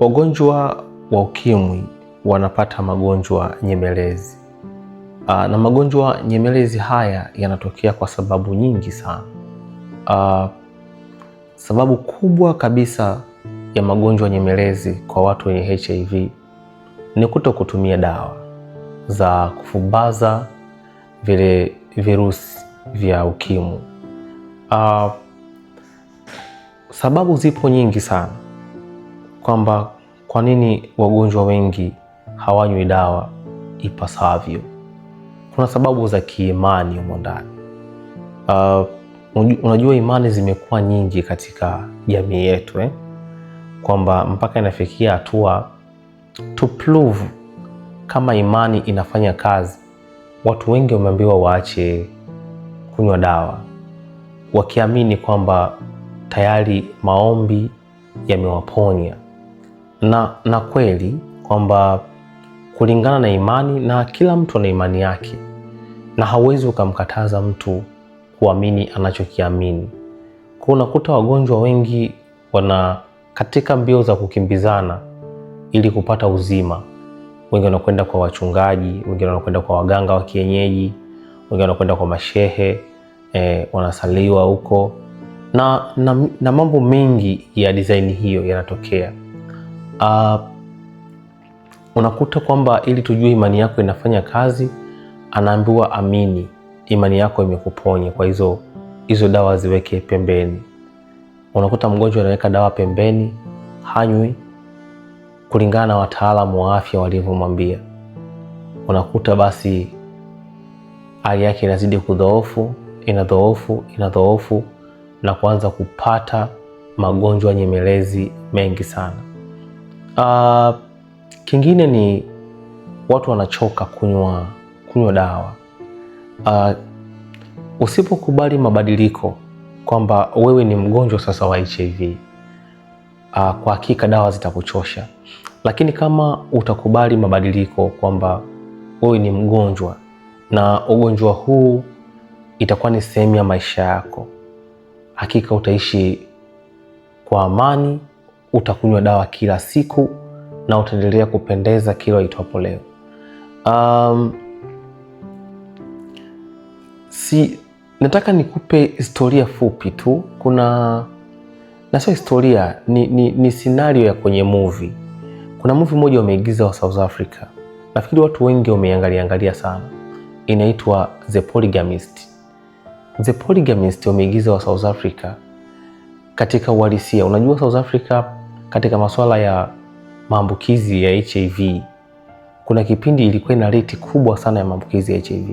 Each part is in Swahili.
Wagonjwa wa ukimwi wanapata magonjwa nyemelezi. Na magonjwa nyemelezi haya yanatokea kwa sababu nyingi sana. Sababu kubwa kabisa ya magonjwa nyemelezi kwa watu wenye HIV ni kutokutumia dawa za kufubaza vile virusi vya ukimwi. Sababu zipo nyingi sana kwamba kwa nini wagonjwa wengi hawanywi dawa ipasavyo. Kuna sababu za kiimani humo ndani. Unajua imani zimekuwa nyingi katika jamii yetu kwamba mpaka inafikia hatua to prove kama imani inafanya kazi, watu wengi wameambiwa waache kunywa dawa, wakiamini kwamba tayari maombi yamewaponya. Na kweli kwamba kulingana na imani, na kila mtu ana imani yake, na hauwezi ukamkataza mtu kuamini anachokiamini. Kwa unakuta wagonjwa wengi wana katika mbio za kukimbizana ili kupata uzima. Wengi wanakwenda kwa wachungaji, wengine wanakwenda kwa waganga wa kienyeji, wengine wanakwenda kwa mashehe, wanasaliwa huko na mambo mengi ya design hiyo yanatokea. Unakuta kwamba ili tujue imani yako inafanya kazi, anaambiwa amini, imani yako imekuponya, kwa hizo dawa ziweke pembeni. Unakuta mgonjwa anaweka dawa pembeni, hanywi kulingana na wataalamu wa afya walivyomwambia. Unakuta basi hali yake inazidi kudhoofu, inadhoofu na kuanza kupata magonjwa nyemelezi mengi sana. Kingine ni watu wanachoka kunywa dawa. Usipokubali mabadiliko kwamba wewe ni mgonjwa sasa wa HIV, kwa hakika dawa zitakuchosha. Lakini kama utakubali mabadiliko kwamba wewe ni mgonjwa na ugonjwa huu itakuwa ni sehemu ya maisha yako, hakika utaishi kwa amani, utakunywa dawa kila siku na utaendelea kupendeza kila itwapo leo. Nataka nikupe historia fupi tu. Na sio historia, ni scenario ya kwenye movie. Kuna movie moja wameigiza wa South Africa. Nafikiri watu wengi wameangalia sana. Inaitwa The Polygamist. The Polygamist wameigiza wa South Africa katika uhalisia. Unajua South Africa katika masuala ya maambukizi ya HIV, kuna kipindi ilikuwa ina rate kubwa sana ya maambukizi ya HIV.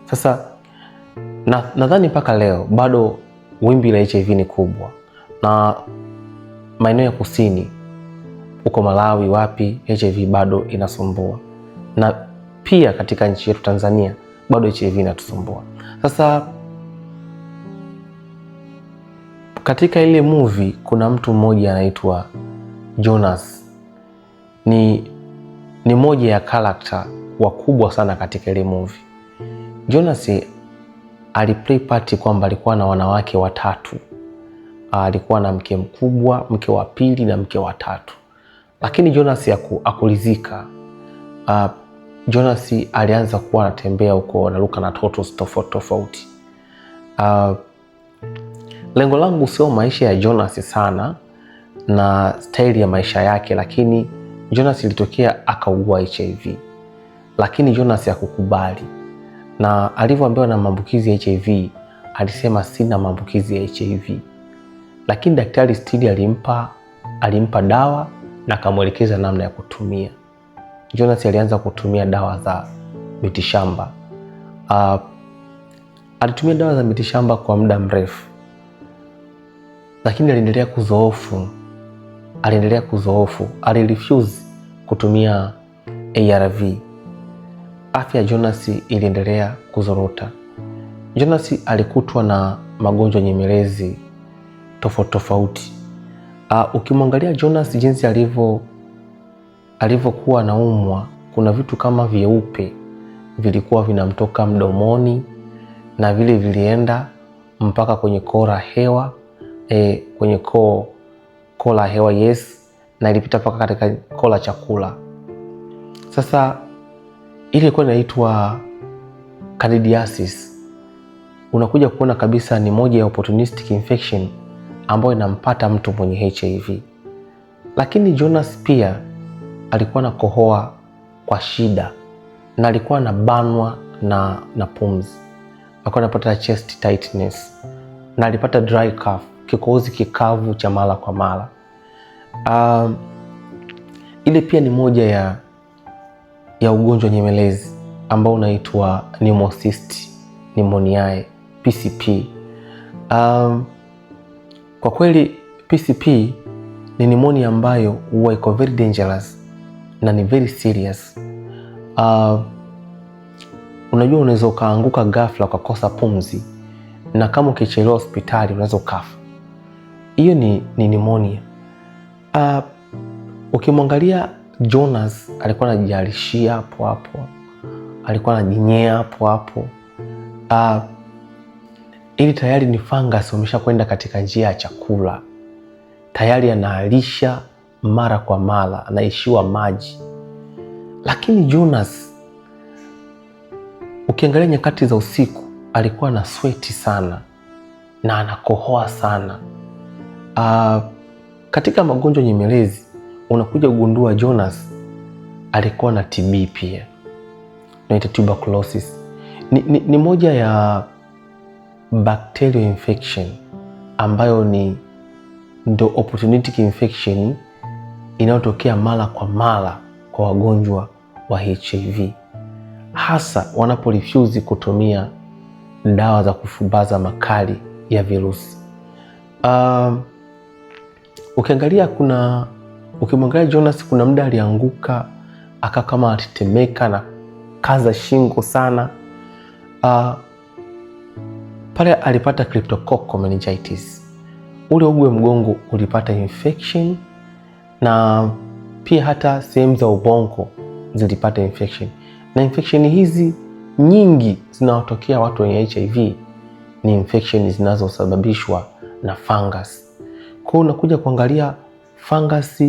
Sasa nadhani mpaka leo bado wimbi la HIV ni kubwa, na maeneo ya kusini huko Malawi wapi, HIV bado inasumbua, na pia katika nchi yetu Tanzania bado HIV inatusumbua. Sasa katika ile movie kuna mtu mmoja anaitwa Jonas. Ni moja ya character wakubwa sana katika ile movie. Jonas aliplay part kwamba alikuwa na wanawake watatu. Alikuwa na mke mkubwa, mke wa pili na mke wa tatu. Lakini Jonas hakulizika. Jonas alianza kuwa anatembea huko anaruka na totos tofauti. Lengo langu sio maisha ya Jonas sana na style ya maisha yake, lakini Jonas ilitokea akaugua HIV. Lakini Jonas hakukubali. Na alivyoambiwa na maambukizi ya HIV, alisema sina maambukizi ya HIV. Lakini daktari still alimpa dawa na akamwelekeza namna ya kutumia. Jonas alianza kutumia dawa za mitishamba. Alitumia dawa za mitishamba kwa muda mrefu, lakini aliendelea kudhoofu. Alirefuse kutumia ARV. Afya ya Jonas iliendelea kuzorota. Jonas alikutwa na magonjwa nyemelezi tofauti. Ukimwangalia Jonas jinsi alivyokuwa anaumwa, kuna vitu kama vyeupe vilikuwa vinamtoka mdomoni, na vile vilienda mpaka kwenye koo la hewa, kwenye koo la hewa, na ilipita mpaka katika koo la chakula. Sasa ile ilikuwa inaitwa candidiasis. Unakuja kuona kabisa ni moja ya opportunistic infection ambayo inampata mtu mwenye HIV. Lakini Jonas pia alikuwa na kohoa kwa shida na alikuwa anabanwa na pumzi. Alikuwa anapata chest tightness na alipata dry cough, kikohozi kikavu cha mara kwa mara. Ile pia ni moja ya ugonjwa nyemelezi ambao unaitwa pneumocystis pneumoniae, PCP. Kwa kweli PCP ni pneumonia ambayo huwa iko very dangerous na ni very serious. Unajua unaweza ukaanguka ghafla ukakosa pumzi, na kama ukichelewa hospitali unaweza ukafa. Hiyo ni pneumonia. Ukimwangalia Jonas alikuwa anajialishia hapo hapo, alikuwa anajinyea hapo hapo. Ili tayari ni fungus umesha kwenda katika njia ya chakula, tayari anaalisha mara kwa mara, anaishiwa maji. Lakini Jonas ukiangalia nyakati za usiku alikuwa na sweti sana na anakohoa sana. Katika magonjwa nyemelezi unakuja kugundua Jonas alikuwa na TB pia, inaitwa tuberculosis. Ni moja ya bacterial infection ambayo ndo opportunistic infection inayotokea mara kwa mara kwa wagonjwa wa HIV, hasa wanapo refuse kutumia dawa za kufubaza makali ya virusi. Ukimwangalia Jonas, kuna muda alianguka aka kama atetemeka na kaza shingo sana. Pale alipata cryptococcal meningitis. Ule ugu wa mgongo ulipata infection, na pia hata sehemu za ubongo zilipata infection. Na infection hizi nyingi zinazotokea watu wenye HIV ni infection zinazosababishwa na fungus. Kwa hiyo unakuja kuangalia fungus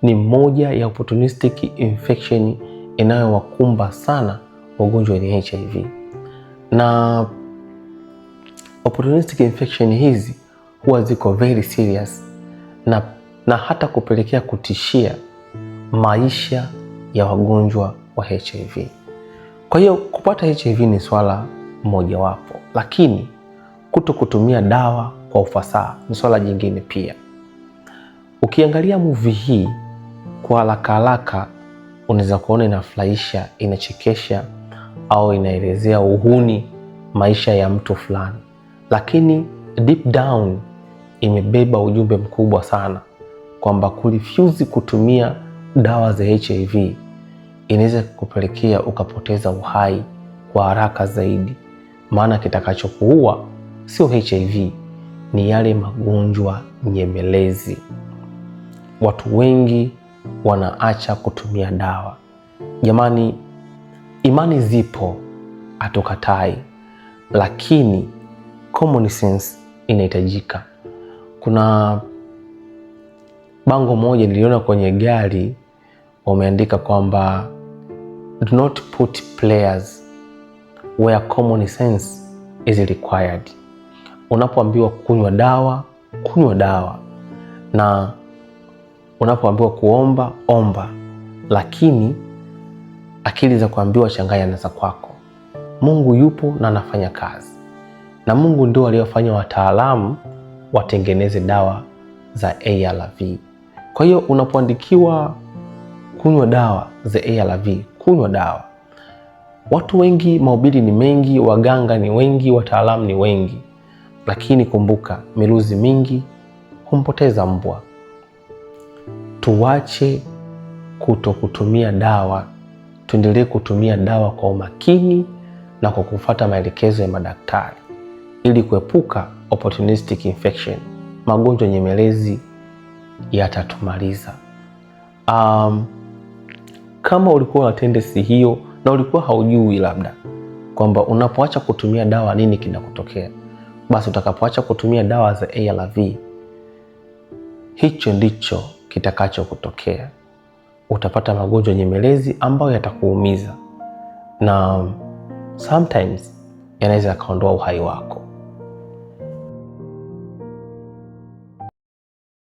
ni moja ya opportunistic infection inayowakumba sana wagonjwa wenye HIV. Na opportunistic infection hizi huwa ziko very serious na hata kupelekea kutishia maisha ya wagonjwa wa HIV. Kwa hiyo kupata HIV ni swala mojawapo, lakini kuto kutumia dawa kwa ufasaha ni swala jingine pia. Ukiangalia movie hii kwa haraka unaweza kuona inafurahisha, inachekesha au inaelezea uhuni maisha ya mtu fulani, lakini deep down imebeba ujumbe mkubwa sana kwamba kurefuse kutumia dawa za HIV inaweza kupelekea ukapoteza uhai kwa haraka zaidi, maana kitakachokuua sio HIV, ni yale magonjwa nyemelezi. Watu wengi wanaacha kutumia dawa. Jamani, imani zipo, hatukatai, lakini common sense inahitajika. Kuna bango moja niliona kwenye gari wameandika kwamba do not put players where common sense is required. Unapoambiwa kunywa dawa, na unapoambiwa kuomba, omba, lakini akili za kuambiwa changanya na za kwako. Mungu yupo na anafanya kazi, na Mungu ndio aliyofanya wataalamu watengeneze dawa za ARV. Kwa hiyo unapoandikiwa kunywa dawa za ARV, kunywa dawa. Watu wengi, mahubiri ni mengi, waganga ni wengi, wataalamu ni wengi, lakini kumbuka, miluzi mingi humpoteza mbwa. Tuache kutokutumia dawa, tuendelee kutumia dawa kwa umakini na kwa kufuata maelekezo ya madaktari ili kuepuka opportunistic infection. Magonjwa nyemelezi yatatumaliza. Kama ulikuwa na tendency hiyo na ulikuwa haujui labda kwamba unapoacha kutumia dawa nini kinakutokea, basi utakapoacha kutumia dawa za ARV, hicho ndicho kitakacho kutokea. Utapata magonjwa nyemelezi ambayo yatakuumiza na sometimes yanaweza yakaondoa uhai wako.